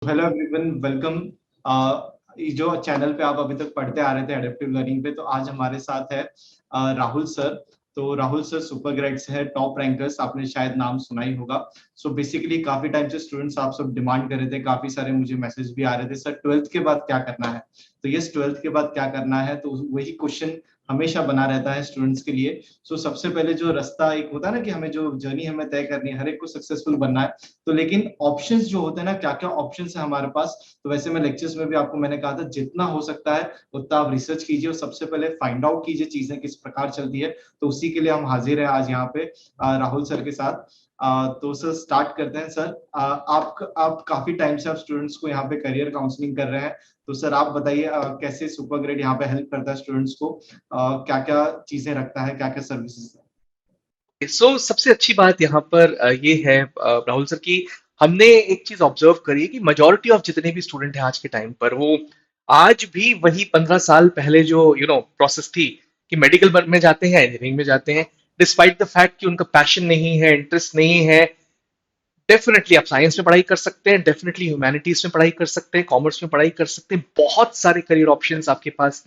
Hello everyone, welcome. जो channel पे आप अभी तक पढ़ते आ रहे थे एडेप्टिव लर्निंग पे, तो आज हमारे साथ है राहुल सर। तो राहुल सर सुपर ग्रेड्स है, टॉप रैंकर्स, आपने शायद नाम सुना ही होगा। सो बेसिकली काफी टाइम से स्टूडेंट्स आप सब डिमांड कर रहे थे, काफी सारे मुझे मैसेज भी आ रहे थे, सर ट्वेल्थ के बाद क्या करना है। तो यस, ट्वेल्थ के बाद क्या करना है, तो वही क्वेश्चन हमेशा बना रहता है स्टूडेंट्स के लिए। सो सबसे पहले जो रास्ता एक होता है ना कि हमें जो जर्नी हमें तय करनी है, हर एक को सक्सेसफुल बनना है। तो लेकिन ऑप्शंस जो होते हैं ना, क्या क्या ऑप्शंस है हमारे पास। तो वैसे मैं लेक्चर्स में भी आपको मैंने कहा था, जितना हो सकता है उतना आप रिसर्च कीजिए और सबसे पहले फाइंड आउट कीजिए चीजें किस प्रकार चलती है। तो उसी के लिए हम हाजिर हैं आज यहाँ पे राहुल सर के साथ। तो सर स्टार्ट करते हैं सर। आप काफी टाइम से आप स्टूडेंट्स को यहाँ पे करियर काउंसलिंग कर रहे हैं। तो सर आप बताइए कैसे सुपर ग्रेड यहाँ पे हेल्प करता है स्टूडेंट्स को, क्या क्या चीजें रखता है, क्या क्या सर्विसेज। सबसे अच्छी बात यहाँ पर ये है राहुल सर की हमने एक चीज ऑब्जर्व करी है कि मेजोरिटी ऑफ जितने भी स्टूडेंट हैं आज के टाइम पर वो आज भी वही 15 साल पहले जो प्रोसेस थी कि मेडिकल में जाते हैं, इंजीनियरिंग में जाते हैं, डिस्पाइट द फैक्ट कि उनका पैशन नहीं है, इंटरेस्ट नहीं है। डेफिनेटली आप साइंस में पढ़ाई कर सकते हैं, डेफिनेटली ह्यूमैनिटीज में पढ़ाई कर सकते हैं, कॉमर्स में पढ़ाई कर सकते हैं, बहुत सारे करियर ऑप्शंस आपके पास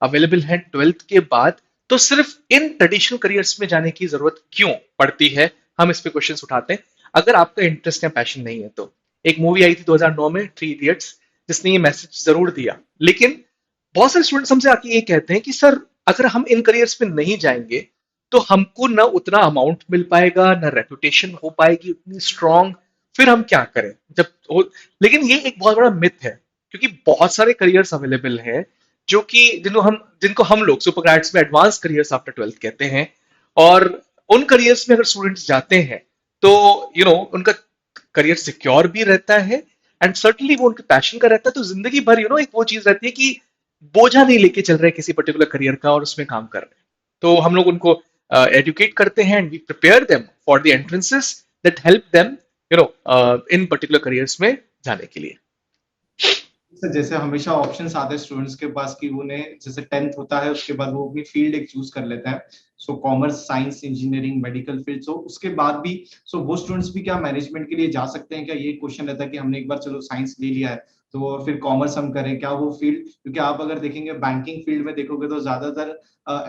अवेलेबल हैं ट्वेल्थ के बाद। तो सिर्फ इन ट्रेडिशनल करियर्स में जाने की जरूरत क्यों पड़ती है, हम इस पे क्वेश्चन उठाते हैं। अगर आपका इंटरेस्ट या पैशन नहीं है तो एक मूवी आई थी 2009 में, थ्री इडियट्स, जिसने ये मैसेज जरूर दिया। लेकिन बहुत सारे स्टूडेंट्स हमसे आके ये कहते हैं कि सर अगर हम इन करियर्स में नहीं जाएंगे तो हमको ना उतना अमाउंट मिल पाएगा, ना रेपुटेशन हो पाएगी उतनी स्ट्रांग, फिर हम क्या करें जब हो। लेकिन ये एक बहुत बड़ा मिथ है, क्योंकि बहुत सारे करियर्स अवेलेबल हैं जो कि जिनको हम लोग सुपर ग्रेड्स में एडवांस करियर्स आफ्टर ट्वेल्थ कहते हैं। और उन करियर्स में अगर स्टूडेंट्स जाते हैं तो उनका करियर सिक्योर भी रहता है, एंड सर्टनली वो उनके पैशन का रहता है। तो जिंदगी भर एक वो चीज रहती है कि बोझा नहीं लेके चल रहे किसी पर्टिकुलर करियर का और उसमें काम कर रहे हैं। तो हम लोग उनको एडुकेट करते हैं and we prepare them for the entrances that help them in particular careers में जाने के लिए। सर जैसे हमेशा ऑप्शंस आते हैं स्टूडेंट्स के पास कि उन्हें जैसे टेंथ होता है उसके बाद वो अपनी फील्ड एक चूज कर लेते हैं। So commerce, science, engineering, medical field. So उसके बाद भी वो स्टूडेंट्स भी क्या मैनेजमेंट के लिए जा सकते हैं क्या, ये क्वेश्चन रहता है कि हमने एक बार चलो साइंस ले लिया है तो फिर कॉमर्स हम करें क्या वो फील्ड। क्योंकि आप अगर देखेंगे बैंकिंग फील्ड में देखोगे तो ज्यादातर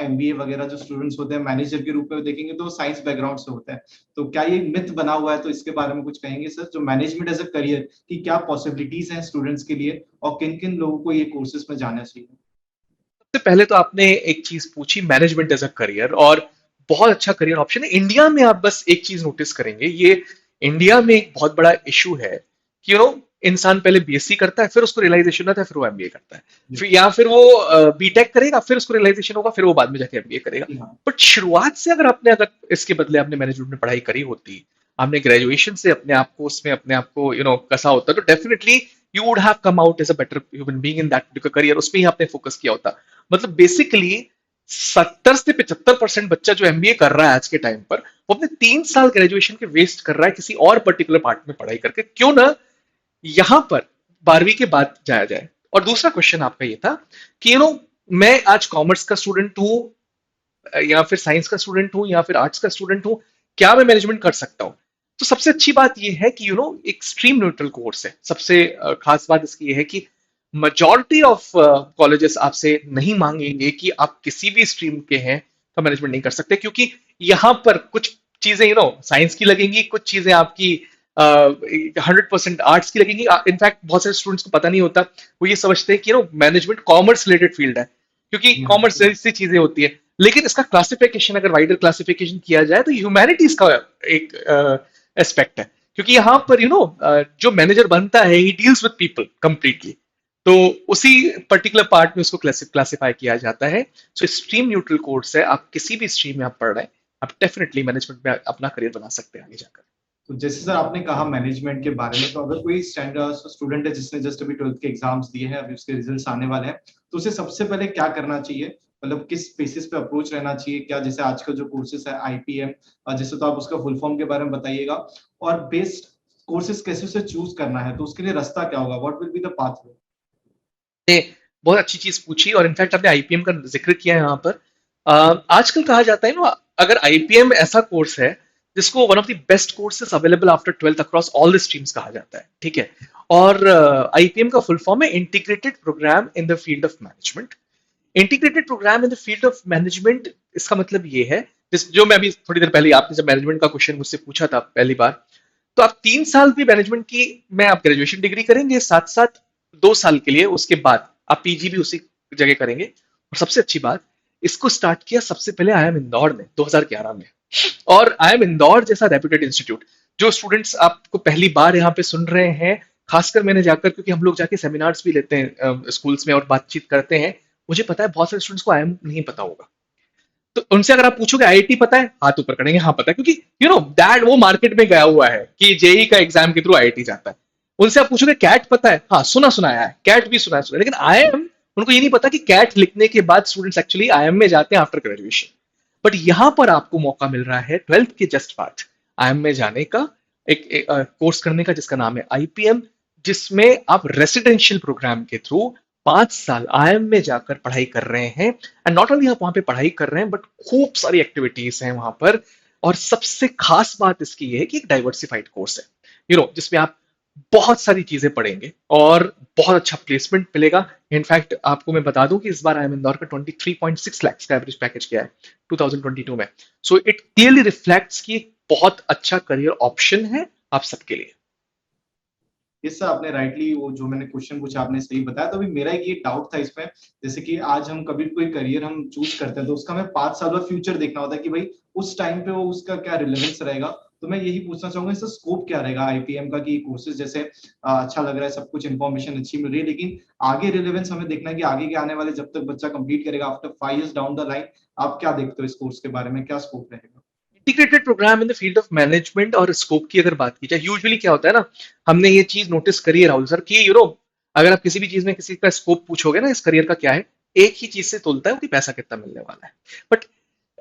एमबीए वगैरह जो स्टूडेंट्स होते हैं मैनेजर के रूप में देखेंगे तो साइंस बैकग्राउंड से होते हैं। तो क्या ये मिथ बना हुआ है, तो इसके बारे में कुछ कहेंगे सर, जो मैनेजमेंट एज अ करियर की क्या पॉसिबिलिटीज हैं स्टूडेंट्स के लिए और किन किन लोगों को ये कोर्सेज में जाना चाहिए। सबसे पहले तो आपने एक चीज पूछी, मैनेजमेंट एज अ करियर, और बहुत अच्छा करियर ऑप्शन है इंडिया में। आप बस एक चीज नोटिस करेंगे, ये इंडिया में एक बहुत बड़ा इशू है कि इंसान पहले बीएससी करता है, फिर उसको रियलाइजेशन होता है, फिर वो एमबीए करता है, जी। फिर या फिर वो बीटेक करेगा, फिर उसको रियलाइजेशन होगा, फिर वो बाद में जाके एमबीए करेगा। जी हाँ। बट शुरुआत से अगर इसके बदले आपने मैनेजमेंट में पढ़ाई करी होती, आपने ग्रेजुएशन से अपने आप को उसमें अपने आप को कसा होता, तो definitely you would have come out as a better human being in that particular career. उसमें ही आपने फोकस किया होता। मतलब बेसिकली 70 से 75% बच्चा जो एमबीए कर रहा है आज के टाइम पर, वो अपने 3 साल ग्रेजुएशन के वेस्ट कर रहा है किसी और पर्टिकुलर पार्ट में पढ़ाई करके। क्यों ना यहां पर 12वीं के बाद जाया जाए। और दूसरा क्वेश्चन आपका ये था कि मैं आज कॉमर्स का स्टूडेंट हूं या फिर साइंस का स्टूडेंट हूं या फिर आर्ट्स का स्टूडेंट हूं, क्या मैं मैनेजमेंट कर सकता हूं? तो सबसे अच्छी बात यह है कि एक स्ट्रीम न्यूट्रल कोर्स है। सबसे खास बात इसकी यह है कि मेजॉरिटी ऑफ कॉलेजेस आपसे नहीं मांगेंगे कि आप किसी भी स्ट्रीम के हैं तो मैनेजमेंट नहीं कर सकते, क्योंकि यहां पर कुछ चीजें साइंस की लगेंगी, कुछ चीजें आपकी 100% आर्ट्स की लगेंगी। इनफैक्ट बहुत सारे स्टूडेंट्स को पता नहीं होता, वो ये समझते हैं कि मैनेजमेंट कॉमर्स रिलेटेड फील्ड है, क्योंकि जी हाँ। कॉमर्स जैसी चीजें होती है। लेकिन इसका क्लासिफिकेशन अगर वाइडर क्लासिफिकेशन किया जाए तो ह्यूमैनिटीज का एक एस्पेक्ट है, क्योंकि यहाँ पर जो मैनेजर बनता है he deals with people completely. तो उसी पर्टिकुलर पार्ट में उसको क्लासिफाई किया जाता है। सो स्ट्रीम न्यूट्रल कोर्स है, आप किसी भी स्ट्रीम में आप पढ़ रहे हैं, आप डेफिनेटली मैनेजमेंट में अपना करियर बना सकते हैं आगे जाकर। तो जैसे सर आपने कहा मैनेजमेंट के बारे में, तो अगर कोई स्टैंडर्ड स्टूडेंट है जिसने जस्ट अभी ट्वेल्थ के एग्जाम्स दिए हैं, अभी उसके रिजल्ट्स आने वाले हैं, तो उसे सबसे पहले क्या करना चाहिए, मतलब किस बेसिस पे अप्रोच रहना चाहिए, क्या जैसे आजकल जो कोर्सेज है आईपीएम, जैसे तो आप उसका फुल फॉर्म के बारे में बताइएगा, और बेस्ड कोर्सेज कैसे उसे चूज करना है, तो उसके लिए रास्ता क्या होगा, what will be the path. ने बहुत अच्छी चीज पूछी, और इनफैक्ट आपने आईपीएम का जिक्र किया है यहाँ पर। आजकल कहा जाता है अगर आईपीएम ऐसा कोर्स है जिसको one of the best courses available after 12th across all the streams कहा जाता है, ठीक है। और आईपीएम का फुल फॉर्म है integrated programme in the field of management. Integrated programme in the field of management, इसका मतलब ये है, जिस जो मैं अभी थोड़ी देर पहले आपने जब मैनेजमेंट का क्वेश्चन मुझसे पूछा था पहली बार, तो आप 3 साल भी मैनेजमेंट की में आप ग्रेजुएशन डिग्री करेंगे, साथ साथ 2 साल के लिए उसके बाद आप पीजी भी उसी जगह करेंगे। और सबसे अच्छी बात, इसको स्टार्ट किया सबसे पहले आईआईएम इंदौर ने 2011 में। और आईआईएम इंदौर जैसा रेप्यूटेड इंस्टीट्यूट, जो स्टूडेंट्स आपको पहली बार यहाँ पे सुन रहे हैं, खासकर मैंने जाकर, क्योंकि हम लोग जाके सेमिनार्स भी लेते हैं स्कूल्स में और बातचीत करते हैं, मुझे पता है बहुत सारे स्टूडेंट्स को आईआईएम नहीं पता होगा। तो उनसे अगर आप पूछोगे आईआईटी पता है, हाथ ऊपर करेंगे हाँ पता है, क्योंकि यू नो दैट वो मार्केट में गया हुआ है कि जेई का एग्जाम के थ्रू आईआईटी जाता है। उनसे आप पूछोगे कैट पता है, हाँ सुना सुनाया है, कैट भी सुना है, लेकिन आईआईएम, उनको ये नहीं पता कि कैट लिखने के बाद स्टूडेंट्स एक्चुअली आईआईएम में जाते हैं आफ्टर ग्रेजुएशन। बट यहां पर आपको मौका मिल रहा है 12th के जस्ट बाद आईएम में जाने का, एक कोर्स करने का जिसका नाम है आईपीएम, जिसमें आप रेसिडेंशियल प्रोग्राम के थ्रू 5 साल आईएम में जाकर पढ़ाई कर रहे हैं। एंड नॉट ओनली आप वहां पे पढ़ाई कर रहे हैं, बट खूब सारी एक्टिविटीज हैं वहां पर। और सबसे खास बात इसकी ये है कि एक डाइवर्सिफाइड कोर्स है, जिसमें आप बहुत सारी चीजें पढ़ेंगे और बहुत अच्छा प्लेसमेंट मिलेगा। इनफैक्ट आपको मैं बता दूं कि इस बार आईएम इंदौर का 23.6 लाख का एवरेज पैकेज किया है 2022 में। सो इट क्लियरली रिफ्लेक्ट्स कि बहुत अच्छा करियर ऑप्शन है आप सबके लिए। यस सर, आपने राइटली वो जो मैंने क्वेश्चन पूछा आपने सही बताया। तो अभी मेरा एक ये डाउट था इसमें, जैसे कि आज हम कभी कोई करियर हम चूज करते हैं तो उसका हमें 5 साल बाद फ्यूचर देखना होता है कि भाई उस टाइम पे वो उसका क्या रिलेवेंस रहेगा। तो मैं यही पूछना चाहूंगा इसका स्कोप क्या रहेगा आईपीएम का, कि कोर्सेज जैसे अच्छा लग रहा है, सब कुछ इन्फॉर्मेशन अच्छी मिल रही है, लेकिन आगे रिलेवेंस हमें देखना है कि आगे के आने वाले जब तक बच्चा कंप्लीट करेगा after 5 years down the line, आप क्या देखते हो इस कोर्स के बारे में, क्या स्कोप रहेगा? Integrated programme in the field of management और स्कोप की अगर बात की जाए, यूजुअली क्या होता है ना, हमने ये चीज नोटिस करी है राहुल सर कि अगर आप किसी भी चीज में किसी का स्कोप पूछोगे ना, इस करियर का क्या है, एक ही चीज से तोलता है कि पैसा कितना मिलने वाला है। बट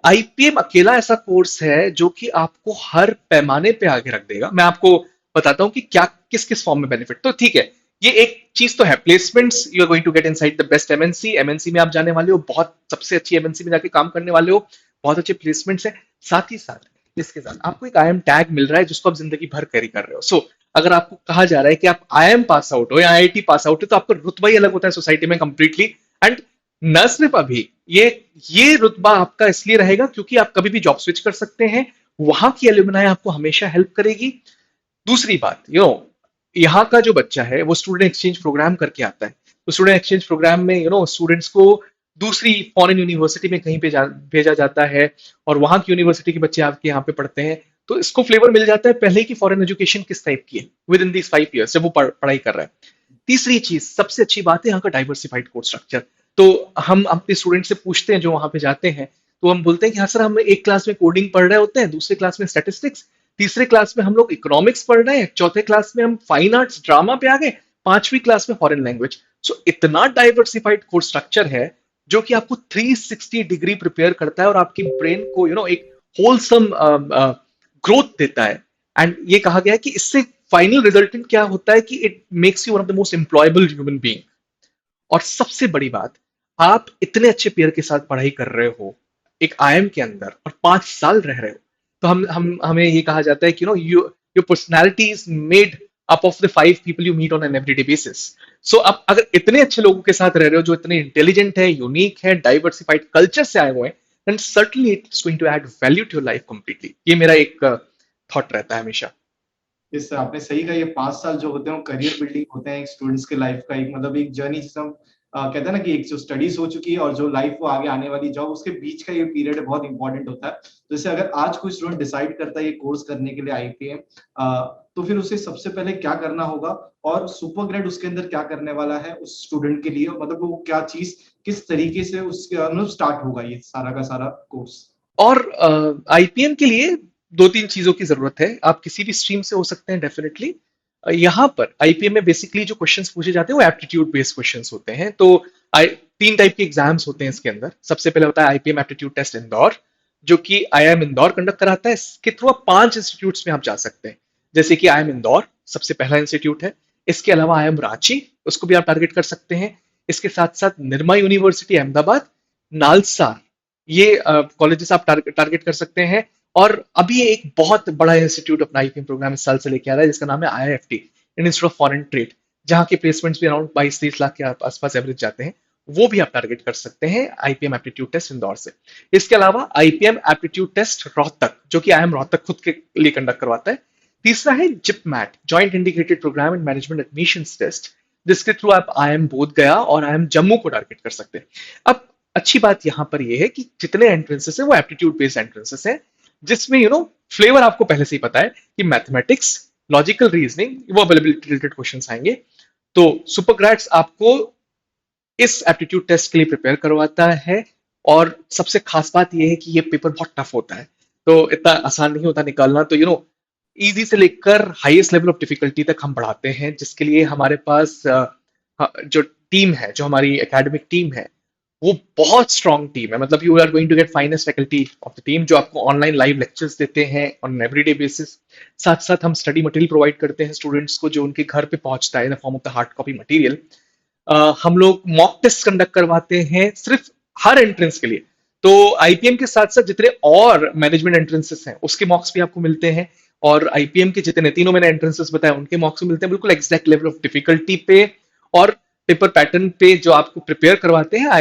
आईपीएम अकेला ऐसा कोर्स है जो कि आपको हर पैमाने पे आगे रख देगा। मैं आपको बताता हूं कि क्या किस किस फॉर्म में बेनिफिट। तो ठीक है, ये एक चीज तो है, placements you are going to get inside the best MNC. MNC में आप जाने वाले हो, बहुत सबसे अच्छी एमएनसी में जाके काम करने वाले हो, बहुत अच्छे प्लेसमेंट्स है। साथ ही साथ इसके साथ आपको एक आईएम टैग मिल रहा है जिसको आप जिंदगी भर कैरी कर रहे हो। सो अगर आपको कहा जा रहा है कि आप आईएम पास आउट हो या आईआईटी पास आउट हो, तो आपका रुतबा ही अलग होता है सोसाइटी में कंप्लीटली। एंड न सिर्फ अभी ये रुतबा आपका इसलिए रहेगा क्योंकि आप कभी भी जॉब स्विच कर सकते हैं, वहां की एल्यूमिनाई आपको हमेशा हेल्प करेगी। दूसरी बात, यहाँ का जो बच्चा है वो स्टूडेंट एक्सचेंज प्रोग्राम करके आता है। तो स्टूडेंट एक्सचेंज प्रोग्राम में स्टूडेंट्स को दूसरी फॉरेन यूनिवर्सिटी में कहीं पे भेजा जाता है, और वहां की यूनिवर्सिटी के बच्चे आपके यहाँ पे पढ़ते हैं। तो इसको फ्लेवर मिल जाता है पहले की फॉरेन एजुकेशन किस टाइप की है विद इन दीज 5 years जब वो पढ़ाई कर रहा है। तीसरी चीज, सबसे अच्छी बात है यहाँ का डाइवर्सिफाइड कोर्स स्ट्रक्चर। तो हम अपने स्टूडेंट से पूछते हैं जो वहां पे जाते हैं, तो हम बोलते हैं कि हाँ सर, हम एक क्लास में कोडिंग पढ़ रहे होते हैं, दूसरे क्लास में स्टैटिस्टिक्स, तीसरे क्लास में हम लोग इकोनॉमिक्स पढ़ रहे हैं, चौथे क्लास में हम फाइन आर्ट्स ड्रामा पे आ गए, पांचवी क्लास में फॉरेन लैंग्वेज। सो इतना डाइवर्सिफाइड कोर्स स्ट्रक्चर है जो कि आपको 360 डिग्री प्रिपेयर करता है और आपकी ब्रेन को एक होलसम ग्रोथ देता है। एंड ये कहा गया है कि इससे फाइनल रिजल्टेंट क्या होता है कि it makes you one of the most employable human being. और सबसे बड़ी बात, आप इतने अच्छे पेयर के साथ पढ़ाई कर रहे हो एक आईएम के अंदर और 5 साल रह रहे हो, तो हम हमें ये कहा जाता है कि your personality is made up of the 5 people you meet on an everyday basis. So अब अगर इतने अच्छे लोगों के साथ रह रहे हो जो इतने इंटेलिजेंट है, यूनिक है, डाइवर्सिफाइड कल्चर से आए हुए हैं, then certainly it's going to add value to your life completely। ये मेरा एक थॉट रहता है हमेशा। इस आपने सही कहा, ये 5 साल जो होते हैं वो करियर बिल्डिंग होते हैं एक स्टूडेंट्स के लाइफ का, एक मतलब एक जर्नी जिसे हम कहते हैं ना कि एक जो स्टडीज हो चुकी है और जो लाइफ वो आगे आने वाली जॉब, उसके बीच का ये पीरियड है, बहुत इंपॉर्टेंट होता है। तो जैसे अगर आज कोई स्टूडेंट डिसाइड करता है ये कोर्स करने के लिए आईपीएम, तो फिर उसे सबसे पहले क्या करना होगा, और सुपर ग्रेड उसके अंदर क्या करने वाला है उस स्टूडेंट के लिए, मतलब वो क्या चीज किस तरीके से उसके मतलब स्टार्ट होगा ये सारा का सारा कोर्स? और आईपीएम के लिए 2-3 चीजों की जरूरत है। आप किसी भी स्ट्रीम से हो सकते हैं डेफिनेटली। यहाँ पर आईपीएम में बेसिकली जो क्वेश्चंस पूछे जाते हैं वो एप्टीट्यूड बेस्ड क्वेश्चंस होते हैं। तो 3 टाइप के एग्जाम्स होते हैं इसके अंदर। सबसे पहले होता है आईपीएम एप्टीट्यूड टेस्ट इंदौर, जो कि आईआईएम इंदौर कंडक्ट कराता है। इसके थ्रू आप 5 इंस्टीट्यूट्स में आप जा सकते हैं, जैसे कि आईआईएम इंदौर सबसे पहला इंस्टीट्यूट है। इसके अलावा आईआईएम रांची, उसको भी आप टारगेट कर सकते हैं। इसके साथ साथ निर्मा यूनिवर्सिटी अहमदाबाद, नालसा, ये कॉलेजेस आप टारगेट कर सकते हैं। और अभी एक बहुत बड़ा इंस्टीट्यूट अपना आईपीएम प्रोग्राम इस साल से लेके आ रहा है जिसका नाम है IIFT, Indian institute of foreign trade, जहाँ के प्लेसमेंट्स भी अराउंड 22-23 लाख के आसपास एवरेज जाते हैं। वो भी आप टारगेट कर सकते हैं आईपीएम एप्टीट्यूड टेस्ट इंदौर से। इसके अलावा आईपीएम एप्टीट्यूड टेस्ट रोहतक, जो कि आईएम रोहतक खुद के लिए कंडक्ट करवाता है। तीसरा है JIPMAT, joint integrated programme and management admissions test, जिसके थ्रू आप आईएम बोध गया और आईएम जम्मू को टारगेट कर सकते हैं। अब अच्छी बात यहां पर यह है कि जितने एंट्रेंसेस है वो एप्टीट्यूड बेस्ड एंट्रेंसेस है, जिसमें फ्लेवर आपको पहले से ही पता है कि मैथमेटिक्स, लॉजिकल रीजनिंग, वो अवेलेबिलिटी रिलेटेड क्वेश्चंस आएंगे। तो सुपरग्रेड्स आपको इस एप्टीट्यूड टेस्ट के लिए प्रिपेयर करवाता है। और सबसे खास बात यह है कि ये पेपर बहुत टफ होता है, तो इतना आसान नहीं होता निकालना। तो इजी से लेकर हाईएस्ट लेवल ऑफ डिफिकल्टी तक हम बढ़ाते हैं, जिसके लिए हमारे पास जो टीम है, जो हमारी एकेडमिक टीम है, वो बहुत स्ट्रॉन्ग टीम है। मतलब you are going to get finest faculty of the team, जो आपको ऑनलाइन लाइव लेक्चर्स देते हैं ऑन एवरीडे बेसिस। साथ साथ हम स्टडी मटेरियल प्रोवाइड करते हैं स्टूडेंट्स को, जो उनके घर पे पहुंचता है in the form of the hard copy material. हम लोग मॉक टेस्ट कंडक्ट करवाते हैं सिर्फ हर एंट्रेंस के लिए। तो आईपीएम के साथ साथ जितने और मैनेजमेंट एंट्रेंसेस हैं उसके मॉक्स भी आपको मिलते हैं, और आईपीएम के जितने तीनों मैंने एंट्रेंसेस बताए उनके मॉक्स भी मिलते हैं, बिल्कुल एग्जैक्ट लेवल ऑफ डिफिकल्टी पे और पेपर पैटर्न पे, जो आपको प्रिपेयर करवाते हैं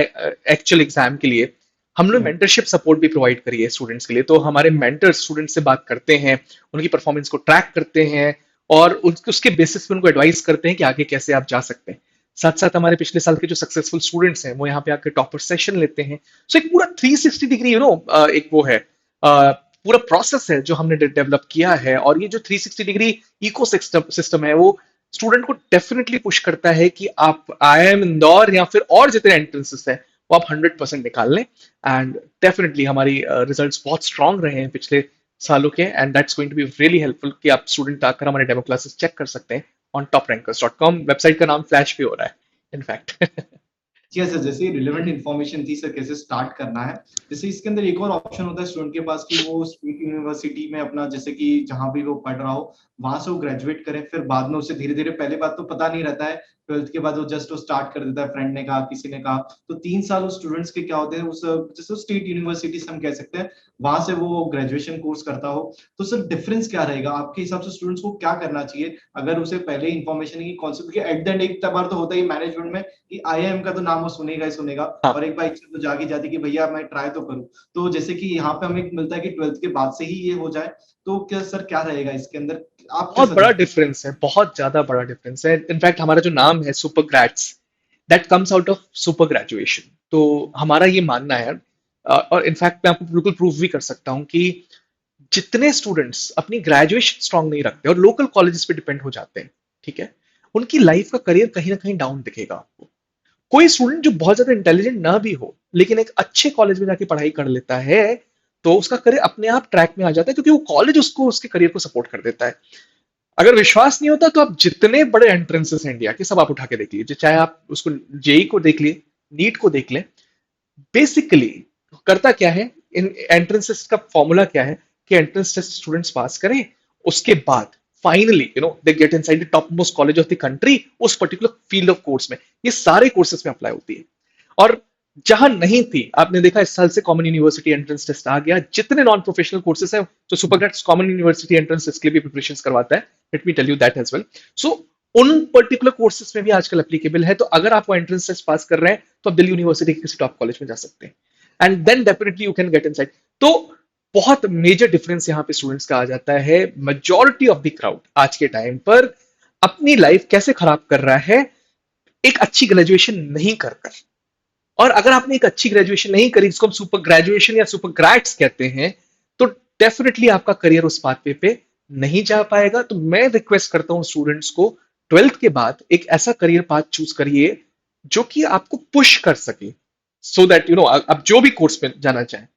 एक्चुअल एग्जाम के लिए। हम लोग मेंटरशिप सपोर्ट भी प्रोवाइड करी है स्टूडेंट्स के लिए। तो हमारे मेंटर स्टूडेंट्स से बात करते हैं, उनकी परफॉर्मेंस को ट्रैक करते हैं और उसके बेसिस पे उनको एडवाइस करते हैं कि आगे कैसे आप जा सकते हैं। साथ साथ हमारे पिछले साल के जो सक्सेसफुल स्टूडेंट्स हैं वो यहाँ पे आकर टॉपर सेशन लेते हैं। सो एक पूरा 360 डिग्री एक वो है, पूरा प्रोसेस है जो हमने डेवलप किया है। और ये जो 360 डिग्री इको सिस्टम है वो स्टूडेंट को डेफिनेटली पुश करता है कि आप आईआईएम इंदौर या फिर और जितने एंट्रेंसेस हैं वो आप 100% निकाल लें। एंड डेफिनेटली हमारी रिजल्ट्स बहुत स्ट्रांग रहे हैं पिछले सालों के, and that's going to be really helpful कि आप स्टूडेंट आकर हमारे डेमो क्लासेस चेक कर सकते हैं ऑन toprankers.com। वेबसाइट का नाम फ्लैश पे हो रहा है इनफैक्ट। जी सर, जैसे रिलेवेंट इन्फॉर्मेशन थी सर, कैसे स्टार्ट करना है। जैसे इसके अंदर एक और ऑप्शन होता है स्टूडेंट के पास कि वो स्टेट यूनिवर्सिटी में अपना, जैसे कि जहां भी वो पढ़ रहा हो वहां से वो ग्रेजुएट करें, फिर बाद में उसे धीरे धीरे, पहले बात तो पता नहीं रहता है, 12th के बाद वो जस्ट वो स्टार्ट कर देता है, फ्रेंड ने कहा, किसी ने कहा। तो 3 साल उस स्टूडेंट्स के क्या होते हैं, उस जैसे स्टेट यूनिवर्सिटी से हम कह सकते हैं, वहां से वो ग्रेजुएशन कोर्स करता हो। तो सर डिफरेंस क्या रहेगा आपके हिसाब से, स्टूडेंट्स को क्या करना चाहिए अगर उसे पहले इन्फॉर्मेशन की कॉन्सेप्ट, क्योंकि एट द एंड एक बार तो होता ही मैनेजमेंट में कि आईआईएम का तो नाम वो सुनेगा ही सुनेगा, हाँ, और एक बार इच्छा तो जागी जाती कि भैया मैं ट्राई तो करूं। तो जैसे कि यहाँ पे हमें मिलता है कि 12th के बाद से ही ये हो जाए, तो क्या सर क्या रहेगा इसके अंदर, आप क्या बहुत बड़ा सजेस्ट। डिफरेंस है, बहुत ज्यादा बड़ा डिफरेंस है। इनफैक्ट हमारा जो नाम है super grades, that comes out of super graduation. तो हमारा ये मानना है, और इनफैक्ट मैं आपको बिल्कुल प्रूव भी कर सकता हूँ कि जितने स्टूडेंट्स अपनी ग्रेजुएशन स्ट्रांग नहीं रखते और लोकल कॉलेजेस पे डिपेंड हो जाते हैं, ठीक है, उनकी लाइफ का करियर कहीं ना कहीं डाउन दिखेगा आपको। कोई स्टूडेंट जो बहुत ज्यादा इंटेलिजेंट ना भी हो लेकिन एक अच्छे कॉलेज में जाके पढ़ाई कर लेता है, तो उसका करियर अपने आप ट्रैक में आ जाता है, क्योंकि वो कॉलेज उसको उसके करियर को सपोर्ट कर देता है। अगर विश्वास नहीं होता तो आप जितने बड़े एंट्रेंसेस हैं इंडिया के सब आप उठा के देख लीजिए, चाहे आप उसको जेई को देख लिए, नीट को देख लें। बेसिकली करता क्या है, इन एंट्रेंसेस का फॉर्मूला क्या है कि एंट्रेंस टेस्ट स्टूडेंट्स पास करें, उसके बाद finally they get inside the top most college of the country उस पर्टिकुलर फील्ड ऑफ कोर्स में। ये सारे कोर्सेज में अप्लाई होती है। और जहां नहीं थी, आपने देखा इस साल से कॉमन यूनिवर्सिटी एंट्रेंस टेस्ट आ गया। जितने नॉन प्रोफेशनल कोर्सेज हैं, तो Supergrades common university entrance test के लिए भी प्रिपरेशन करवाता है। Let me tell you that as well. So उन पर्टिकुलर कोर्सेज में भी आजकल एप्लीकेबल है। तो अगर आप वो एंट्रेंस टेस्ट पास कर रहे हैं तो आप दिल्ली यूनिवर्सिटी के किसी टॉप कॉलेज में जा सकते हैं, and then definitely you can get inside. तो बहुत मेजर डिफरेंस यहाँ पे स्टूडेंट्स का आ जाता है। मेजॉरिटी ऑफ द क्राउड आज के टाइम पर अपनी लाइफ कैसे खराब कर रहा है, एक अच्छी ग्रेजुएशन नहीं कर कर। और अगर आपने एक अच्छी ग्रेजुएशन नहीं करी, जिसको हम सुपर ग्रेजुएशन या सुपर ग्रेड्स कहते हैं, तो डेफिनेटली आपका करियर उस पाथवे पे नहीं जा पाएगा। तो मैं रिक्वेस्ट करता हूं स्टूडेंट्स को, 12th के बाद एक ऐसा करियर पाथ चूज करिए जो कि आपको पुश कर सके, सो दैट आप जो भी कोर्स में जाना चाहें।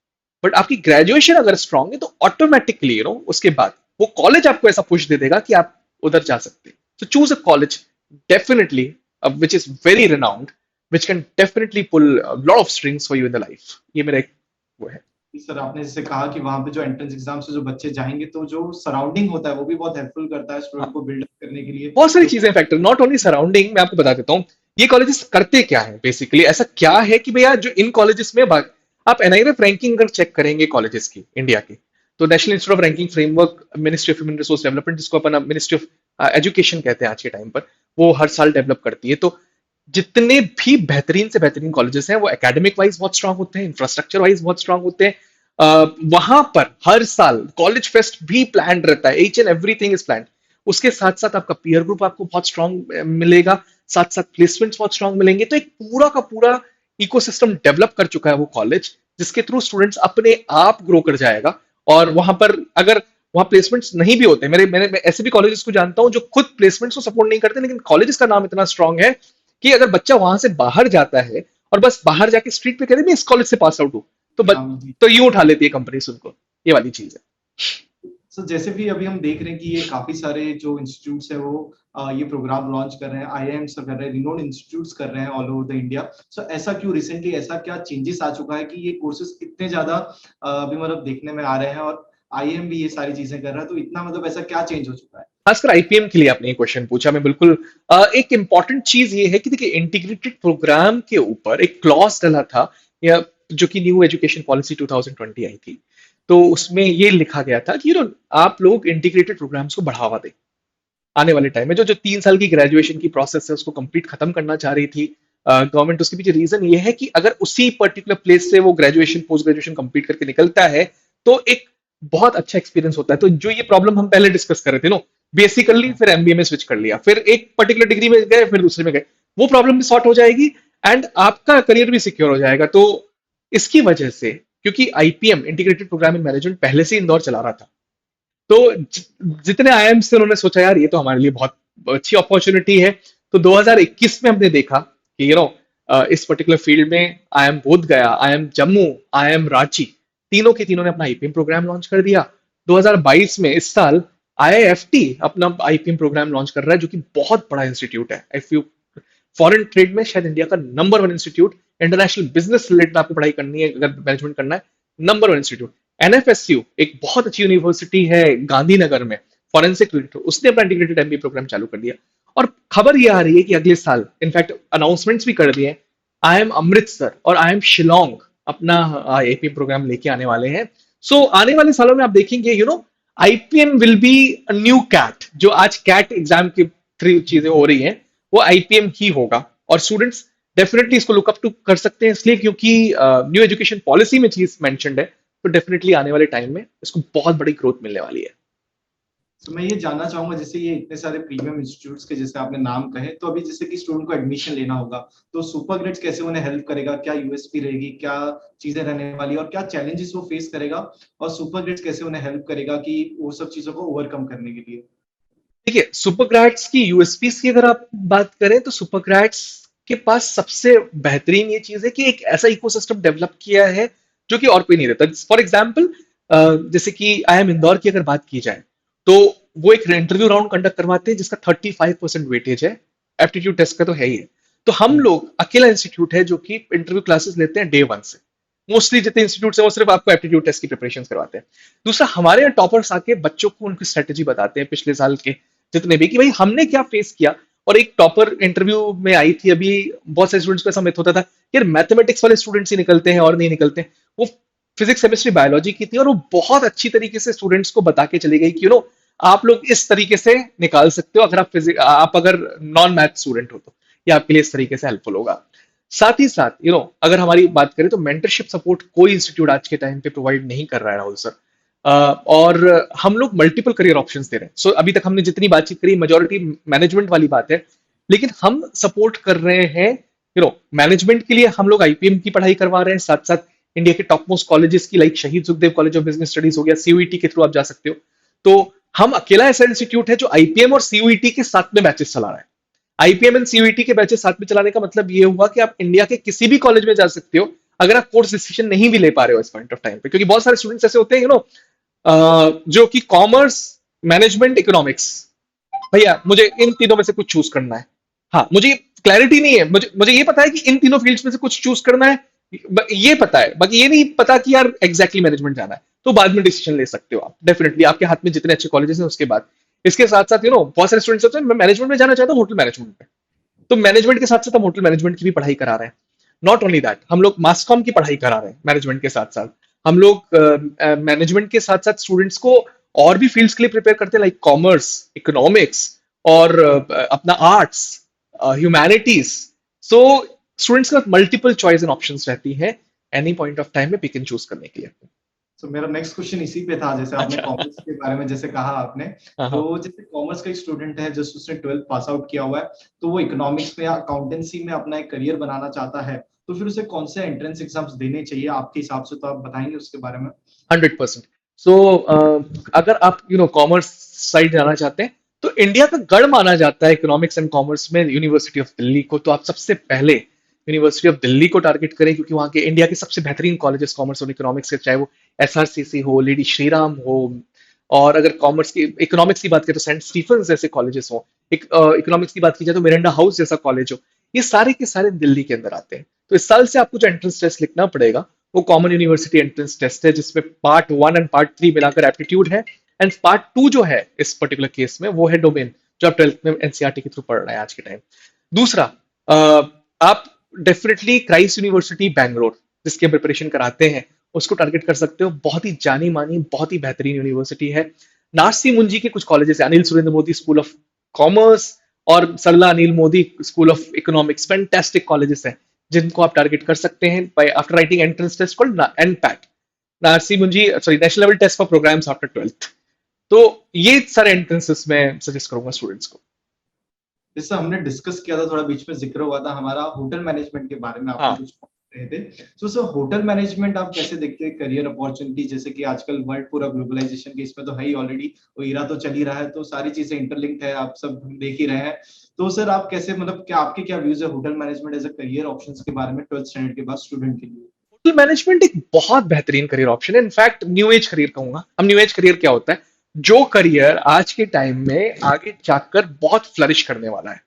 बट आपकी ग्रेजुएशन अगर स्ट्रांग है तो ऑटोमेटिकली उसके बाद वो कॉलेज आपको ऐसा पुश दे देगा कि आप उधर जा सकते हैं। So choose a college definitely which is very renowned, which can definitely pull a lot of strings for you in the life. ये मेरा एक वो है। सर आपने जैसे कहा कि वहां पे जो एंट्रेंस एग्जाम से जो बच्चे जाएंगे, तो जो सराउंडिंग होता है वो भी बहुत हेल्पफुल करता है स्टूडेंट को बिल्ड अप करने के लिए। बहुत सारी तो चीजें फैक्टर, नॉट ओनली सराउंडिंग। मैं आपको बता देता हूँ ये कॉलेजेस करते क्या है। बेसिकली ऐसा क्या है कि भैया जो इन कॉलेजेस में आप एनआईएफ रैंकिंग अगर चेक करेंगे कॉलेजेस की इंडिया की, तो national institute of ranking framework ministry of human resource development, जिसको अपन मिनिस्ट्री ऑफ एजुकेशन कहते हैं आज के टाइम पर, वो हर साल डेवलप करती है। तो जितने भी बेहतरीन से बेहतरीन कॉलेजेस हैं वो एकेडमिक वाइज बहुत स्ट्रांग होते हैं, इंफ्रास्ट्रक्चर वाइज बहुत स्ट्रांग होते हैं। वहां पर हर साल कॉलेज फेस्ट भी प्लान रहता है, each and everything is plan. उसके साथ साथ आपका पीयर ग्रुप आपको बहुत स्ट्रांग मिलेगा, साथ साथ प्लेसमेंट्स बहुत स्ट्रांग मिलेंगे। तो एक पूरा का पूरा इकोसिस्टम डेवलप कर चुका है वो कॉलेज, जिसके थ्रू स्टूडेंट्स अपने आप ग्रो कर जाएगा। और वहां पर अगर वहां प्लेसमेंट्स नहीं भी होते, मैं ऐसे भी कॉलेजेस को जानता हूं जो खुद प्लेसमेंट्स को सपोर्ट नहीं करते, लेकिन कॉलेजेस का नाम इतना स्ट्रांग है कि अगर बच्चा वहां से बाहर जाता है और बस बाहर जाके स्ट्रीट पे कहते मैं इस कॉलेज से पास आउट हूँ, तो हाँ। तो यूं उठा लेती है कंपनीज उनको। ये वाली चीज है। सो जैसे भी अभी हम देख रहे हैं कि ये काफी सारे जो इंस्टीट्यूट्स है वो ये प्रोग्राम लॉन्च कर रहे हैं, आईआईएम्स कर रहे हैं, रिनोड इंस्टीट्यूट्स कर रहे हैं ऑल ओवर द इंडिया। सो ऐसा क्यों रिसेंटली ऐसा क्या चेंजेस आ चुका है कि ये कोर्सेज इतने ज्यादा अभी मतलब देखने में आ रहे हैं, और आईआईएम भी ये सारी चीजें कर रहा है, तो इतना मतलब ऐसा क्या चेंज हो चुका है? खासकर आईपीएम के लिए आपने ये क्वेश्चन पूछा, मैं बिल्कुल एक इंपॉर्टेंट चीज ये है कि देखिए इंटीग्रेटेड प्रोग्राम के ऊपर एक क्लॉज डला था, या जो कि न्यू एजुकेशन पॉलिसी 2020 आई थी। तो उसमें ये लिखा गया था कि आप लोग इंटीग्रेटेड प्रोग्राम्स को बढ़ावा दें। आने वाले टाइम में जो जो 3 साल की ग्रेजुएशन की प्रोसेस है उसको कंप्लीट खत्म करना चाह रही थी गवर्नमेंट। उसके पीछे रीजन ये है कि अगर उसी पर्टिकुलर प्लेस से वो ग्रेजुएशन पोस्ट ग्रेजुएशन कंप्लीट करके निकलता है तो एक बहुत अच्छा एक्सपीरियंस होता है। तो जो ये प्रॉब्लम हम पहले डिस्कस कर रहे थे, नो बीएससी कर ली, फिर एमबीए में स्विच कर लिया, फिर एक पर्टिकुलर डिग्री में गए, फिर दूसरे में गए, वो प्रॉब्लम भी सॉर्ट हो जाएगी एंड आपका करियर भी सिक्योर हो जाएगा। तो इसकी वजह से, क्योंकि IPM integrated programme in management पहले से इंदौर चला रहा था, तो जितने आईआईएम्स थे उन्होंने सोचा यार ये तो हमारे लिए बहुत अच्छी अपॉर्चुनिटी है। तो 2021 में हमने देखा कि इस पर्टिकुलर फील्ड में आईआईएम बोध गया, आईआईएम जम्मू, आईआईएम रांची, तीनों के तीनों ने अपना आईपीएम प्रोग्राम लॉन्च कर दिया। 2022 में इस साल आईआईएफटी अपना आईपीएम प्रोग्राम लॉन्च कर रहा है, जो कि बहुत बड़ा इंस्टीट्यूट है। इफ यू फॉरेन ट्रेड में शायद इंडिया का number 1 institute, international business related आपको पढ़ाई करनी है, अगर मैनेजमेंट करना है, नंबर 1 इंस्टीट्यूट। एनएफएसयू एक बहुत अच्छी यूनिवर्सिटी है गांधीनगर में, फॉरेंसिक रिलेटेड, उसने अपना इंटीग्रेटेड एमबीए प्रोग्राम चालू कर दिया। और खबर ये आ रही है कि अगले साल इनफैक्ट अनाउंसमेंट्स भी कर दिए हैं, आईएम अमृतसर और आईएम शिलोंग अपना आईपीएम प्रोग्राम लेके आने वाले हैं। सो आने वाले सालों में आप देखेंगे IPM will be new CAT. जो आज कैट एग्जाम की थ्री चीजें हो रही हैं वो आईपीएम ही होगा, और स्टूडेंट्स डेफिनेटली इसको लुकअप टू कर सकते हैं, इसलिए क्योंकि न्यू एजुकेशन पॉलिसी में चीज मेंशन्ड है। तो डेफिनेटली आने वाले टाइम में इसको बहुत बड़ी ग्रोथ मिलने वाली है। तो मैं ये जानना चाहूंगा, जैसे ये इतने सारे प्रीमियम इंस्टीट्यूट्स के जैसे आपने नाम कहे, तो अभी जैसे कि स्टूडेंट को एडमिशन लेना होगा, तो सुपर ग्रेड्स कैसे उन्हें हेल्प करेगा? क्या यूएसपी रहेगी, क्या चीजें रहने वाली, और क्या चैलेंजेस वो फेस करेगा, और सुपर ग्रेड्स कैसे उन्हें हेल्प करेगा कि वो सब चीजों को ओवरकम करने के लिए? देखिए सुपर ग्रेड्स की यूएसपीज की अगर आप बात करें तो सुपर ग्रेड्स के पास सबसे बेहतरीन ये चीज है कि एक ऐसा इकोसिस्टम डेवलप किया है जो कि और कोई नहीं देता। फॉर एग्जाम्पल जैसे कि आईएम इंदौर की अगर बात की जाए तो वो एक इंटरव्यू राउंड कंडक्ट करवाते हैं जिसका 35% वेटेज है, एप्टीट्यूड टेस्ट का तो है ही है। तो हम लोग अकेला इंस्टीट्यूट है जो कि इंटरव्यू क्लासेस लेते हैं डे 1 से। मोस्टली जितने इंस्टीट्यूट है वो सिर्फ आपको एप्टीट्यूड टेस्ट की प्रिपरेशन करवाते हैं। दूसरा, हमारे यहाँ टॉपर्स आके बच्चों को उनकी स्ट्रेटेजी बताते हैं पिछले साल के जितने भी, कि भाई हमने क्या फेस किया। और एक टॉपर इंटरव्यू में आई थी अभी, बहुत सारे स्टूडेंट्स को ऐसा मिथ होता था यार मैथमेटिक्स वाले स्टूडेंट्स ही निकलते हैं और नहीं निकलते। वो फिजिक्स केमिस्ट्री बायोलॉजी की थी और वो बहुत अच्छी तरीके से स्टूडेंट्स को बता के चली गई कि आप लोग इस तरीके से निकाल सकते हो, अगर आप अगर नॉन मैथ स्टूडेंट हो तो ये आपके लिए इस तरीके से हेल्पफुल होगा। साथ ही साथ अगर हमारी बात करें तो मेंटरशिप सपोर्ट कोई इंस्टीट्यूट आज के टाइम पे प्रोवाइड नहीं कर रहा है राहुल सर। और हम लोग मल्टीपल करियर ऑप्शंस दे रहे हैं। सो अभी तक हमने जितनी बातचीत करी मेजोरिटी मैनेजमेंट वाली बात है, लेकिन हम सपोर्ट कर रहे हैं मैनेजमेंट के लिए। हम लोग आईपीएम की पढ़ाई करवा रहे हैं, साथ साथ इंडिया के टॉप मोस्ट कॉलेजेस की, लाइक शहीद Sukhdev college of business studies हो गया, सीयूईटी के थ्रू आप जा सकते हो। तो हम अकेला ऐसा इंस्टीट्यूट है जो आईपीएम और सीयूईटी के साथ में बैचेस चला रहा है। आईपीएम एंड सीयूईटी के बैचेस साथ में चलाने का मतलब ये हुआ कि आप इंडिया के किसी भी कॉलेज में जा सकते हो अगर आप कोर्स डिसीजन नहीं भी ले पा रहे हो इस पॉइंट ऑफ टाइम पे। क्योंकि बहुत सारे स्टूडेंट्स ऐसे होते हैं जो कि कॉमर्स, मैनेजमेंट, इकोनॉमिक्स, भैया मुझे इन तीनों में से कुछ चूज करना है। हाँ, मुझे क्लैरिटी नहीं है, मुझे मुझे ये पता है कि इन तीनों फील्ड्स में से कुछ चूज करना है, ये पता है, बाकी ये नहीं पता कि यार एग्जैक्टली मैनेजमेंट जाना है। तो बाद में डिसीजन ले सकते हो आप, डेफिनेटली आपके हाथ में जितने अच्छे कॉलेजेस हैं उसके बाद। इसके साथ साथ बहुत सारे स्टूडेंट्स होते हैं मैं मैनेजमेंट में जाना चाहता हूँ, होटल मैनेजमेंट में, तो मैनेजमेंट के साथ साथ हम होटल मैनेजमेंट की भी पढ़ाई करा रहे हैं। नॉट ओनली दैट, हम लोग मास कॉम की पढ़ाई करा रहे हैं मैनेजमेंट के साथ साथ। हम लोग मैनेजमेंट के साथ साथ स्टूडेंट्स को और भी फील्ड्स के लिए प्रिपेयर करते हैं, लाइक कॉमर्स, इकोनॉमिक्स, और अपना आर्ट्स, ह्यूमैनिटीज। सो स्टूडेंट्स के पास मल्टीपल चॉइस एंड ऑप्शंस रहती है एनी पॉइंट ऑफ टाइम में पिक एंड चूज करने के लिए। तो मेरा नेक्स्ट क्वेश्चन इसी पे था, जैसे आपने अच्छा। कॉमर्स के बारे में जैसे कहा आपने, हाँ तो हाँ। जैसे कॉमर्स का एक स्टूडेंट है, जस्ट उसने 12th पास आउट किया हुआ है, तो वो इकोनॉमिक्स में या अकाउंटेंसी में अपना एक करियर बनाना चाहता है, तो फिर उसे कौन से एंट्रेंस एग्जाम्स देने चाहिए आपके हिसाब से, तो आप बताएंगे उसके बारे में? 100%। सो अगर आप कॉमर्स साइड जाना चाहते हैं, तो इंडिया का गढ़ माना जाता है इकोनॉमिक्स एंड कॉमर्स में यूनिवर्सिटी ऑफ दिल्ली को। तो आप सबसे पहले यूनिवर्सिटी ऑफ दिल्ली को टारगेट करें, क्योंकि वहाँ के इंडिया के सबसे बेहतरीन कॉलेजेस कॉमर्स और इकोनॉमिक्स के, चाहे वो एसआरसीसी हो, लेडी श्रीराम हो, और अगर कॉमर्स की इकोनॉमिक्स की बात करें तो सेंट स्टीफेंस जैसे कॉलेजेस हो, इकोनॉमिक्स की बात की जाए तो मिरांडा हाउस जैसा कॉलेज हो। ये सारे के सारे दिल्ली के अंदर आते हैं। तो इस साल से आपको जो एंट्रेंस टेस्ट लिखना पड़ेगा वो कॉमन यूनिवर्सिटी एंट्रेंस टेस्ट है, जिसमें पार्ट 1 एंड पार्ट 3 मिलाकर एप्टीट्यूड है, एंड पार्ट 2 जो है इस पर्टिकुलर केस में वो है डोमेन, जो आप 12th में एनसीईआरटी के थ्रू पढ़ रहे हैं आज के टाइम। दूसरा, आप डेफिनेटली क्राइस्ट यूनिवर्सिटी बैंगलोर, जिसकी प्रिपरेशन कराते हैं, उसको टारगेट कर सकते हो। बहुत ही जानी मानी, बहुत ही बेहतरीन यूनिवर्सिटी है। नार्सी मुंजी के कुछ कॉलेजेस है, Anil Surendra Modi school of commerce और Sarla Anil Modi school of economics, fantastic colleges हैं जिनको आप टारगेट कर सकते हैं by after writing entrance test called NPAT, Narsee Monjee, sorry, national level test for programs after 12th। तो ये सारे एंट्रेंसेस मैं सजेस्ट करूंगा स्टूडेंट्स को। जैसे हमने डिस्कस किया था, थोड़ा बीच में जिक्र हुआ था हमारा होटल मैनेजमेंट के बारे में, आपने हाँ। कुछ रहे थे, तो सर होटल मैनेजमेंट आप कैसे देखते हैं करियर अपॉर्चुनिटी? जैसे कि आजकल वर्ल्ड पूरा ग्लोबलाइजेशन के इसमें तो है ही ऑलरेडी, वो इरा तो चल ही रहा है, तो सारी चीजें इंटरलिंक्ड है, आप सब देख ही रहे हैं। तो सर आप कैसे, मतलब क्या आपके क्या व्यूज है hotel management as a career options के बारे में 12th स्टैंडर्ड के बाद स्टूडेंट के लिए? होटल मैनेजमेंट एक बहुत बेहतरीन करियर ऑप्शन है, इनफैक्ट न्यू एज करियर कहूंगा। अब न्यू एज करियर क्या होता है? जो करियर आज के टाइम में आगे जाकर बहुत फ्लरिश करने वाला है,